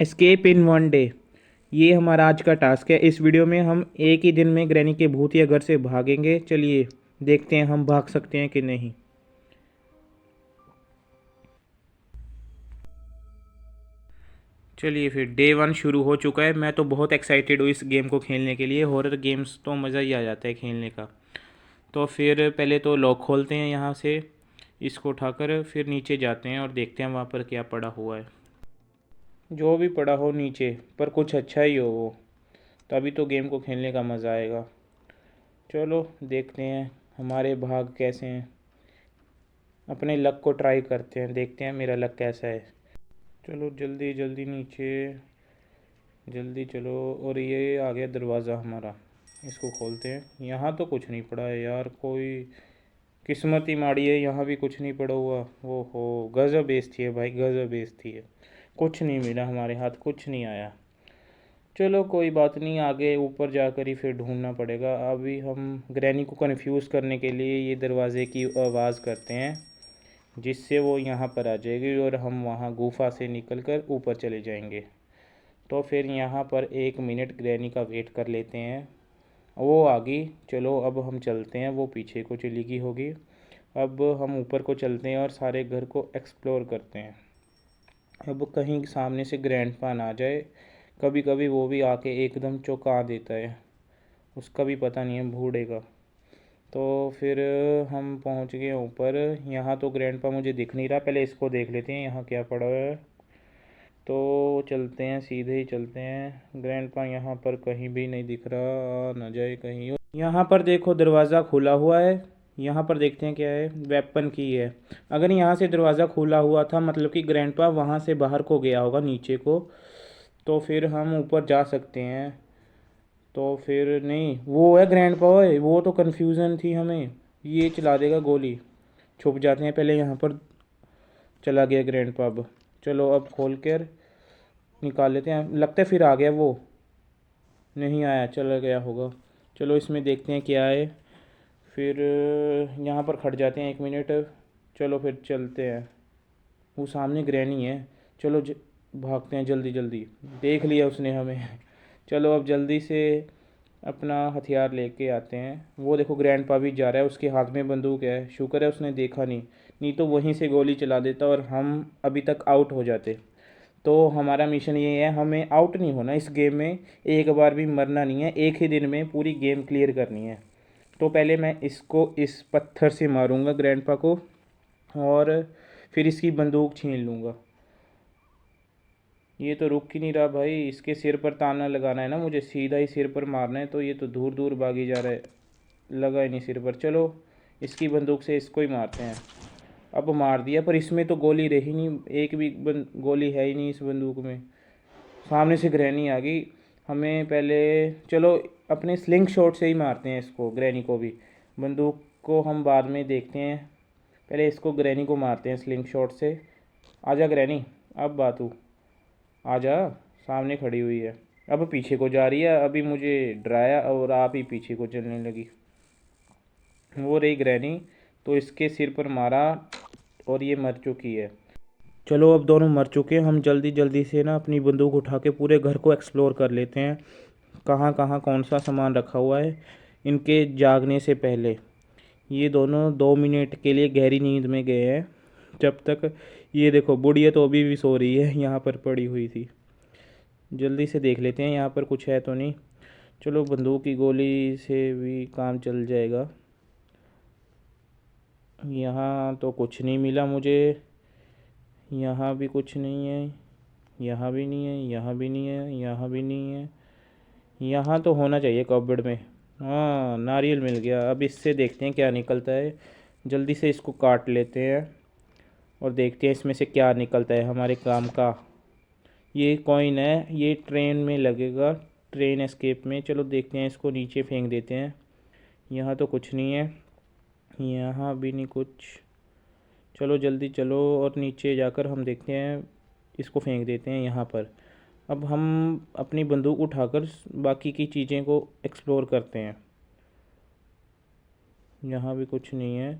Escape in one day, ये हमारा आज का टास्क है। इस वीडियो में हम एक ही दिन में ग्रैनी के भूत या घर से भागेंगे। चलिए देखते हैं हम भाग सकते हैं कि नहीं। चलिए फिर डे 1 शुरू हो चुका है। मैं तो बहुत एक्साइटेड हूँ इस गेम को खेलने के लिए। हॉरर गेम्स तो मज़ा ही आ जाता है खेलने का। तो फिर पहले तो लॉक खोलते हैं यहाँ से, इसको उठाकर फिर नीचे जाते हैं और देखते हैं वहाँ पर क्या पड़ा हुआ है। जो भी पड़ा हो नीचे, पर कुछ अच्छा ही हो वो, तभी तो गेम को खेलने का मज़ा आएगा। चलो देखते हैं हमारे भाग कैसे हैं। अपने लक को ट्राई करते हैं, देखते हैं मेरा लक कैसा है। चलो जल्दी जल्दी नीचे, जल्दी चलो। और ये आ गया दरवाज़ा हमारा, इसको खोलते हैं। यहाँ तो कुछ नहीं पड़ा है यार, कोई किस्मत ही माड़ी है, यहाँ भी कुछ नहीं पड़ा हुआ। वो हो, गज़ब बेइज्जती है भाई, गज़ब बेइज्जती है। कुछ नहीं मिला हमारे हाथ, कुछ नहीं आया। चलो कोई बात नहीं, आगे ऊपर जाकर ही फिर ढूंढना पड़ेगा। अभी हम ग्रैनी को कंफ्यूज करने के लिए ये दरवाज़े की आवाज़ करते हैं, जिससे वो यहाँ पर आ जाएगी और हम वहाँ गुफा से निकलकर ऊपर चले जाएंगे। तो फिर यहाँ पर 1 मिनट ग्रैनी का वेट कर लेते हैं। वो आ गई, चलो अब हम चलते हैं। वो पीछे को चली गई होगी। अब हम ऊपर को चलते हैं और सारे घर को एक्सप्लोर करते हैं। अब कहीं सामने से ग्रैंडपा ना आ जाए, कभी कभी वो भी आके एकदम चौंका देता है, उसका भी पता नहीं है बूढ़े का। तो फिर हम पहुंच गए ऊपर। यहाँ तो ग्रैंडपा मुझे दिख नहीं रहा, पहले इसको देख लेते हैं यहाँ क्या पड़ा है। तो चलते हैं, सीधे ही चलते हैं। ग्रैंडपा यहाँ पर कहीं भी नहीं दिख रहा, आ न जाए कहीं। यहाँ पर देखो दरवाज़ा खुला हुआ है। यहाँ पर देखते हैं क्या है, वेपन की है। अगर यहाँ से दरवाज़ा खुला हुआ था मतलब कि ग्रैंडपा वहाँ से बाहर को गया होगा नीचे को, तो फिर हम ऊपर जा सकते हैं। तो फिर नहीं, वो है ग्रैंडपा, ओए वो तो कन्फ्यूज़न थी हमें, ये चला देगा गोली। छुप जाते हैं पहले यहाँ पर। चला गया ग्रैंडपा। अब चलो अब खोल कर निकाल लेते हैं। लगता है फिर आ गया वो, नहीं आया, चला गया होगा। चलो इसमें देखते हैं क्या है। फिर यहाँ पर खड़ जाते हैं 1 मिनट। चलो फिर चलते हैं। वो सामने ग्रैनी है। चलो भागते हैं जल्दी जल्दी, देख लिया उसने हमें। चलो अब जल्दी से अपना हथियार लेके आते हैं। वो देखो ग्रैंडपा भी जा रहा है, उसके हाथ में बंदूक है। शुक्र है उसने देखा नहीं, नहीं तो वहीं से गोली चला देता और हम अभी तक आउट हो जाते। तो हमारा मिशन ये है, हमें आउट नहीं होना इस गेम में, एक बार भी मरना नहीं है। एक ही दिन में पूरी गेम क्लियर करनी है। तो पहले मैं इसको इस पत्थर से मारूंगा ग्रैंडपा को, और फिर इसकी बंदूक छीन लूँगा। ये तो रुक ही नहीं रहा भाई, इसके सिर पर ताना लगाना है ना मुझे, सीधा ही सिर पर मारना है। तो ये तो दूर दूर भागी जा रहा है, लगा ही नहीं सिर पर। चलो इसकी बंदूक से इसको ही मारते हैं। अब मार दिया, पर इसमें तो गोली रही नहीं, एक भी गोली है ही नहीं इस बंदूक में। सामने से ग्रैनी आ गई। हमें पहले, चलो अपने स्लिंग शॉट से ही मारते हैं इसको, ग्रैनी को भी। बंदूक को हम बाद में देखते हैं, पहले इसको ग्रैनी को मारते हैं स्लिंग शॉट से। आजा ग्रैनी, अब बातू आजा, सामने खड़ी हुई है। अब पीछे को जा रही है, अभी मुझे डराया और आप ही पीछे को चलने लगी। वो रही ग्रैनी, तो इसके सिर पर मारा और ये मर चुकी है। चलो अब दोनों मर चुके हैं। हम जल्दी जल्दी से ना अपनी बंदूक उठा के पूरे घर को एक्सप्लोर कर लेते हैं, कहाँ कहाँ कौन सा सामान रखा हुआ है इनके जागने से पहले। ये दोनों 2 मिनट के लिए गहरी नींद में गए हैं। जब तक ये देखो बुढ़िया तो अभी भी सो रही है, यहाँ पर पड़ी हुई थी। जल्दी से देख लेते हैं यहाँ पर कुछ है तो नहीं। चलो बंदूक की गोली से भी काम चल जाएगा। यहाँ तो कुछ नहीं मिला मुझे, यहाँ भी कुछ नहीं है, यहाँ भी नहीं है, यहाँ भी नहीं है, यहाँ भी नहीं है। यहाँ तो होना चाहिए कबर्ड में। हाँ नारियल मिल गया। अब इससे देखते हैं क्या निकलता है। जल्दी से इसको काट लेते हैं और देखते हैं इसमें से क्या निकलता है हमारे काम का। ये कॉइन है, ये ट्रेन में लगेगा, ट्रेन एस्केप में। चलो देखते हैं, इसको नीचे फेंक देते हैं। यहाँ तो कुछ नहीं है, यहाँ भी नहीं कुछ। चलो जल्दी चलो और नीचे जाकर हम देखते हैं, इसको फेंक देते हैं यहाँ पर। अब हम अपनी बंदूक उठाकर बाकी की चीज़ें को एक्सप्लोर करते हैं। यहाँ भी कुछ नहीं है,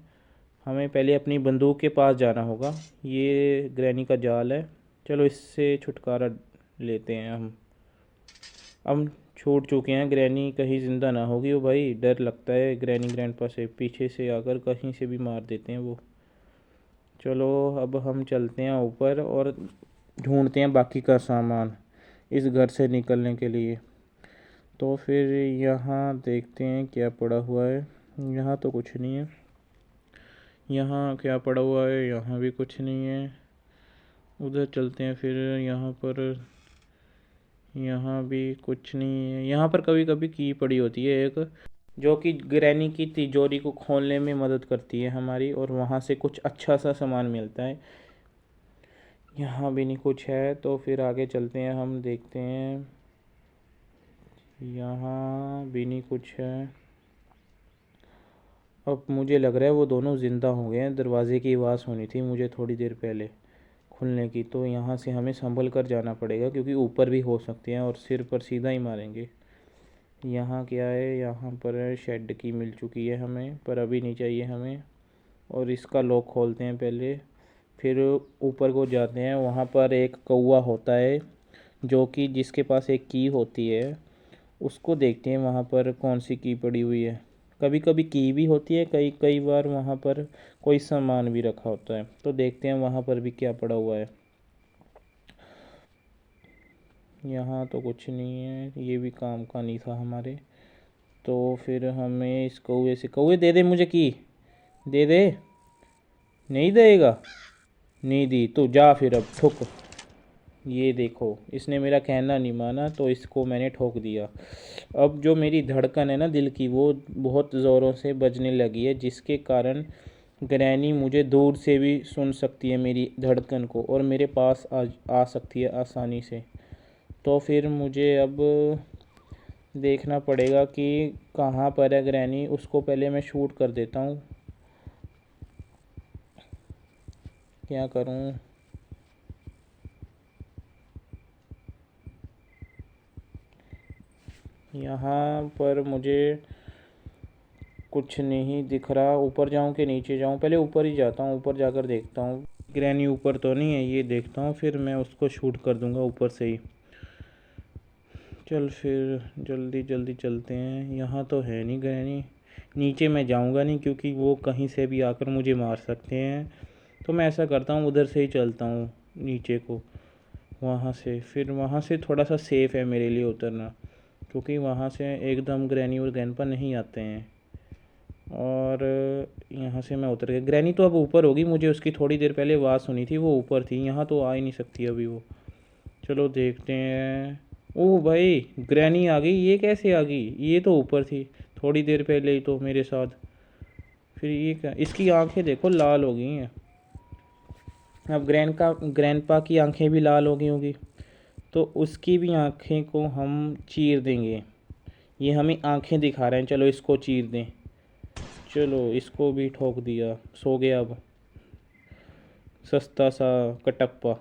हमें पहले अपनी बंदूक के पास जाना होगा। ये ग्रैनी का जाल है, चलो इससे छुटकारा लेते हैं हम। अब छूट चुके हैं, ग्रैनी कहीं ज़िंदा ना होगी वो भाई, डर लगता है ग्रैनी ग्रैंडपा से, पीछे से आकर कहीं से भी मार देते हैं वो। चलो अब हम चलते हैं ऊपर और ढूंढते हैं बाकी का सामान इस घर से निकलने के लिए। तो फिर यहाँ देखते हैं क्या पड़ा हुआ है। यहाँ तो कुछ नहीं है। यहाँ क्या पड़ा हुआ है, यहाँ भी कुछ नहीं है। उधर चलते हैं फिर। यहाँ पर, यहाँ भी कुछ नहीं है। यहाँ पर कभी कभी की पड़ी होती है एक, जो कि ग्रैनी की तिजोरी को खोलने में मदद करती है हमारी, और वहाँ से कुछ अच्छा सा सामान मिलता है। यहाँ भी नहीं कुछ है, तो फिर आगे चलते हैं, हम देखते हैं। यहाँ भी नहीं कुछ है। अब मुझे लग रहा है वो दोनों ज़िंदा हो गए हैं। दरवाज़े की आवाज़ होनी थी मुझे थोड़ी देर पहले खुलने की, तो यहाँ से हमें संभल कर जाना पड़ेगा क्योंकि ऊपर भी हो सकते हैं और सिर पर सीधा ही मारेंगे। यहाँ क्या है, यहाँ पर शेड की मिल चुकी है हमें, पर अभी नहीं चाहिए हमें। और इसका लॉक खोलते हैं पहले, फिर ऊपर को जाते हैं। वहाँ पर एक कौवा होता है जो कि जिसके पास एक की होती है, उसको देखते हैं वहाँ पर कौन सी की पड़ी हुई है। कभी कभी की भी होती है, कई कई बार वहाँ पर कोई सामान भी रखा होता है, तो देखते हैं वहाँ पर भी क्या पड़ा हुआ है। यहाँ तो कुछ नहीं है, ये भी काम का नहीं था हमारे। तो फिर हमें इस कौवे से, कौवे दे दे मुझे की, दे दे। नहीं देगा, नहीं दी तो जा फिर, अब ठुक। ये देखो, इसने मेरा कहना नहीं माना तो इसको मैंने ठोक दिया। अब जो मेरी धड़कन है ना दिल की, वो बहुत ज़ोरों से बजने लगी है, जिसके कारण ग्रैनी मुझे दूर से भी सुन सकती है मेरी धड़कन को, और मेरे पास आ सकती है आसानी से। तो फिर मुझे अब देखना पड़ेगा कि कहाँ पर है ग्रैनी। उसको पहले मैं शूट कर देता हूँ। क्या करूँ? यहाँ पर मुझे कुछ नहीं दिख रहा। ऊपर जाऊँ कि नीचे जाऊँ? पहले ऊपर ही जाता हूँ, ऊपर जाकर देखता हूँ ग्रैनी ऊपर तो नहीं है, ये देखता हूँ, फिर मैं उसको शूट कर दूँगा ऊपर से ही। चल फिर जल्दी जल्दी चलते हैं। यहाँ तो है नहीं ग्रैनी। नीचे मैं जाऊँगा नहीं क्योंकि वो कहीं से भी आकर मुझे मार सकते हैं। तो मैं ऐसा करता हूँ, उधर से ही चलता हूँ नीचे को, वहाँ से। फिर वहाँ से थोड़ा सा सेफ़ है मेरे लिए उतरना, क्योंकि वहाँ से एकदम ग्रैनी और ग्रैंडपा नहीं आते हैं। और यहाँ से मैं उतर गया। ग्रैनी तो अब ऊपर होगी, मुझे उसकी थोड़ी देर पहले आवाज़ सुनी थी, वो ऊपर थी। यहाँ तो आ ही नहीं सकती अभी वो। चलो देखते हैं। ओह भाई, ग्रैनी आ गई। ये कैसे आ गई? ये तो ऊपर थी थोड़ी देर पहले ही तो मेरे साथ। फिर ये क्या, इसकी आंखें देखो लाल हो गई हैं। अब ग्रैंडपा की आंखें भी लाल हो गई होंगी, तो उसकी भी आंखें को हम चीर देंगे। ये हमें आंखें दिखा रहे हैं, चलो इसको चीर दें। चलो इसको भी ठोक दिया, सो गया अब सस्ता सा कटप्पा।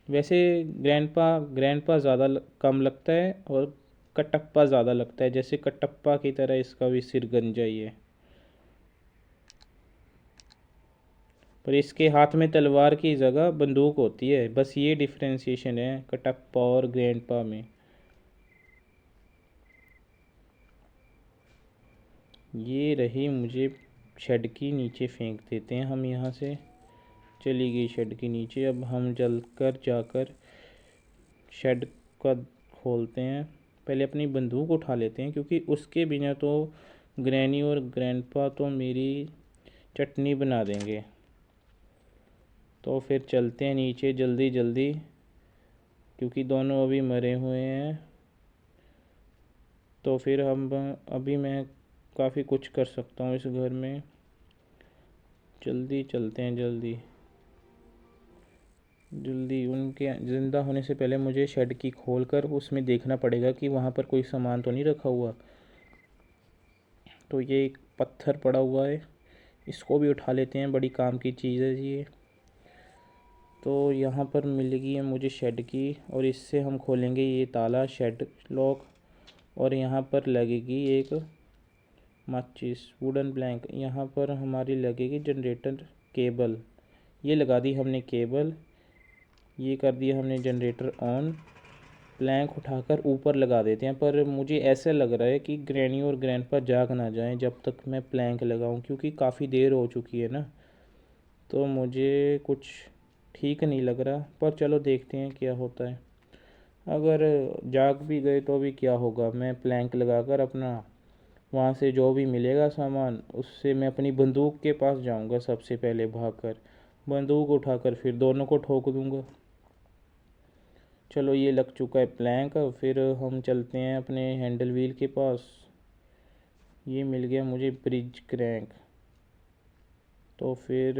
वैसे ग्रैंडपा ज़्यादा कम लगता है और कटप्पा ज़्यादा लगता है, जैसे कटप्पा की तरह इसका भी सिर गंजा ही है। पर इसके हाथ में तलवार की जगह बंदूक होती है, बस ये डिफ्रेंशिएशन है कटप्पा और ग्रैंडपा में। ये रही, मुझे शेड की नीचे फेंक देते हैं हम यहाँ से। चली गई शेड के नीचे। अब हम जल कर जाकर शेड का खोलते हैं। पहले अपनी बंदूक उठा लेते हैं, क्योंकि उसके बिना तो ग्रैनी और ग्रैंडपा तो मेरी चटनी बना देंगे। तो फिर चलते हैं नीचे जल्दी जल्दी, क्योंकि दोनों अभी मरे हुए हैं। तो फिर हम अभी मैं काफ़ी कुछ कर सकता हूँ इस घर में। जल्दी चलते हैं, जल्दी जल्दी। उनके ज़िंदा होने से पहले मुझे शेड की खोल कर उसमें देखना पड़ेगा कि वहाँ पर कोई सामान तो नहीं रखा हुआ। तो ये एक पत्थर पड़ा हुआ है, इसको भी उठा लेते हैं, बड़ी काम की चीज़ है ये। तो यहाँ पर मिलेगी है मुझे शेड की, और इससे हम खोलेंगे ये ताला, शेड लॉक। और यहाँ पर लगेगी एक माचिस, वुडन प्लैंक। यहाँ पर हमारी लगेगी जनरेटर केबल। ये लगा दी हमने केबल। ये कर दिया हमने जनरेटर ऑन। प्लैंक उठाकर ऊपर लगा देते हैं, पर मुझे ऐसा लग रहा है कि ग्रैनी और ग्रैंडपा जाग ना जाएं जब तक मैं प्लैंक लगाऊं, क्योंकि काफ़ी देर हो चुकी है ना, तो मुझे कुछ ठीक नहीं लग रहा। पर चलो देखते हैं क्या होता है। अगर जाग भी गए तो भी क्या होगा, मैं प्लैंक लगाकर अपना वहाँ से जो भी मिलेगा सामान उससे मैं अपनी बंदूक के पास जाऊँगा, सबसे पहले भागकर बंदूक उठाकर फिर दोनों को ठोक दूँगा। चलो ये लग चुका है प्लैंक। फिर हम चलते हैं अपने हैंडल व्हील के पास। ये मिल गया मुझे ब्रिज क्रैंक, तो फिर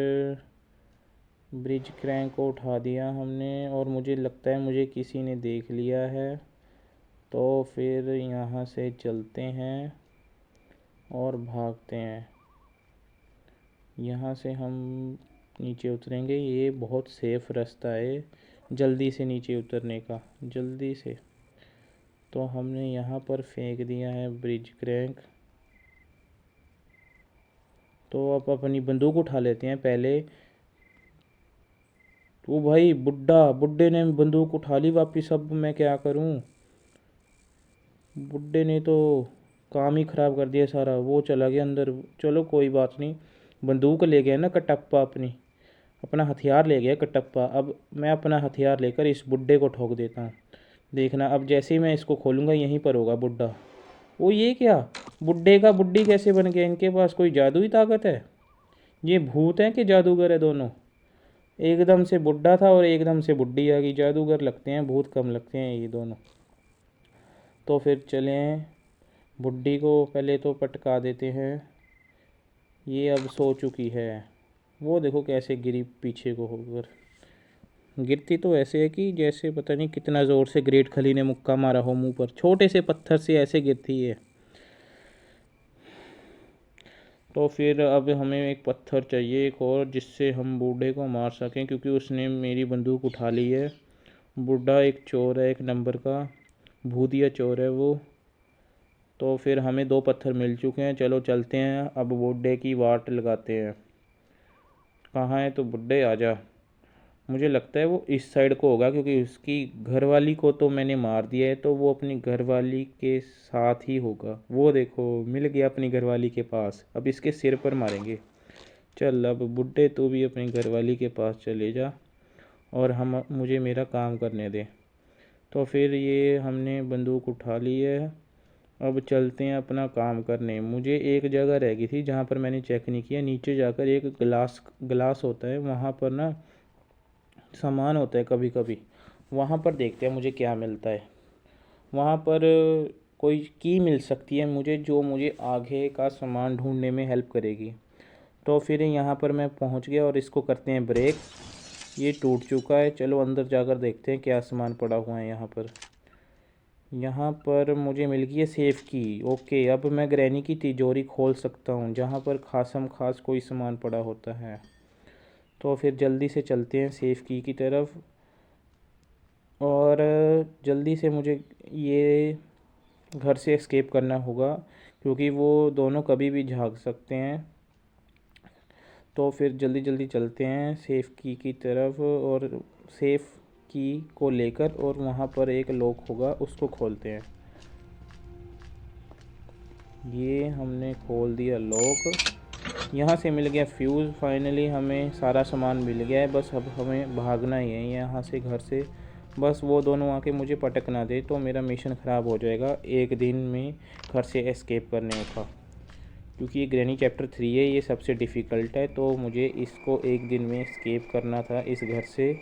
ब्रिज क्रैंक को उठा दिया हमने और मुझे लगता है मुझे किसी ने देख लिया है। तो फिर यहाँ से चलते हैं और भागते हैं। यहाँ से हम नीचे उतरेंगे, ये बहुत सेफ रास्ता है जल्दी से नीचे उतरने का, जल्दी से। तो हमने यहाँ पर फेंक दिया है ब्रिज क्रैंक। तो अब अपनी बंदूक उठा लेते हैं पहले। तो भाई बुड्ढे ने बंदूक उठा ली वापिस, अब मैं क्या करूं। बुड्ढे ने तो काम ही ख़राब कर दिया सारा, वो चला गया अंदर। चलो कोई बात नहीं, बंदूक ले गया ना कटप्पा, अपना हथियार ले गया कटप्पा। अब मैं अपना हथियार लेकर इस बुड्ढे को ठोक देता हूँ। देखना अब जैसे ही मैं इसको खोलूँगा यहीं पर होगा बुड्ढा। वो ये क्या, बुड्ढे का बुड्ढी कैसे बन गया? इनके पास कोई जादुई ताकत है? ये भूत हैं कि जादूगर है दोनों? एकदम से बुड्ढा था और एकदम से बुड्ढी आ गई। जादूगर लगते हैं, भूत कम लगते हैं ये दोनों। तो फिर चलें, बुड्ढी को पहले तो पटका देते हैं। ये अब सो चुकी है, वो देखो कैसे गिरी पीछे को होकर। गिरती तो ऐसे है कि जैसे पता नहीं कितना ज़ोर से ग्रेट खली ने मुक्का मारा हो मुंह पर, छोटे से पत्थर से ऐसे गिरती है। तो फिर अब हमें एक पत्थर चाहिए एक और, जिससे हम बूढ़े को मार सकें, क्योंकि उसने मेरी बंदूक उठा ली है। बूढ़ा एक चोर है, एक नंबर का भूतिया चोर है वो। तो फिर हमें 2 पत्थर मिल चुके हैं। चलो चलते हैं, अब बूढ़े की वाट लगाते हैं। कहाँ है तो बुड्ढे, आजा। मुझे लगता है वो इस साइड को होगा, क्योंकि उसकी घरवाली को तो मैंने मार दिया है, तो वो अपनी घरवाली के साथ ही होगा। वो देखो मिल गया अपनी घरवाली के पास, अब इसके सिर पर मारेंगे। चल अब बुड्ढे तू भी अपनी घरवाली के पास चले जा और हम मुझे मेरा काम करने दे। तो फिर ये हमने बंदूक उठा ली है, अब चलते हैं अपना काम करने। मुझे एक जगह रह गई थी जहाँ पर मैंने चेक नहीं किया, नीचे जाकर एक गिलास होता है, वहाँ पर ना सामान होता है कभी कभी, वहाँ पर देखते हैं मुझे क्या मिलता है। वहाँ पर कोई की मिल सकती है मुझे, जो मुझे आगे का सामान ढूंढने में हेल्प करेगी। तो फिर यहाँ पर मैं पहुँच गया और इसको करते हैं ब्रेक। ये टूट चुका है। चलो अंदर जाकर देखते हैं क्या सामान पड़ा हुआ है यहाँ पर। यहाँ पर मुझे मिल गई है सेफ़ की। ओके, अब मैं ग्रैनी की तिजोरी खोल सकता हूँ जहाँ पर खासम खास कोई सामान पड़ा होता है। तो फिर जल्दी से चलते हैं सेफ़ की तरफ, और जल्दी से मुझे ये घर से एस्केप करना होगा, क्योंकि वो दोनों कभी भी झाग सकते हैं। तो फिर जल्दी जल्दी चलते हैं सेफ़ की तरफ, और सेफ़ की को लेकर, और वहाँ पर एक लॉक होगा उसको खोलते हैं। ये हमने खोल दिया लॉक। यहाँ से मिल गया फ्यूज़। फाइनली हमें सारा सामान मिल गया है, बस अब हमें भागना ही है यहाँ से, घर से। बस वो दोनों आके मुझे पटक ना दे तो मेरा मिशन ख़राब हो जाएगा एक दिन में घर से एस्केप करने का, क्योंकि ये ग्रैनी चैप्टर 3 है, ये सबसे डिफ़िकल्ट है। तो मुझे इसको एक दिन में एस्केप करना था इस घर से।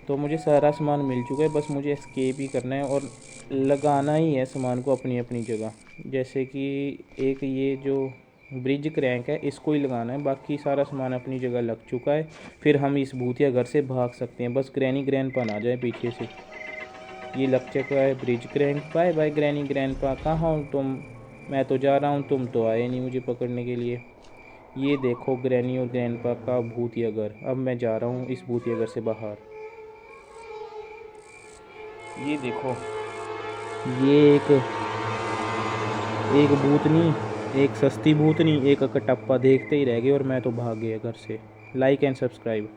तो मुझे सारा सामान मिल चुका है, बस मुझे एस्केप ही करना है और लगाना ही है सामान को अपनी अपनी जगह। जैसे कि एक ये जो ब्रिज क्रैंक है इसको ही लगाना है, बाकी सारा सामान अपनी जगह लग चुका है। फिर हम इस भूतिया घर से भाग सकते हैं, बस ग्रैनी ग्रैंडपा ना जाए पीछे से। ये लग चुका है bridge crank. Bye bye granny grandpa, कहाँ हो तुम? मैं तो जा रहा हूँ, तुम तो आए नहीं मुझे पकड़ने के लिए। ये देखो ग्रैनी और ग्रैंडपा का भूतिया घर। अब मैं जा रहा हूँ इस भूतिया घर से बाहर। ये देखो, ये एक भूतनी, एक सस्ती भूतनी, एक कटप्पा देखते ही रह गए और मैं तो भाग गया घर से। Like and subscribe.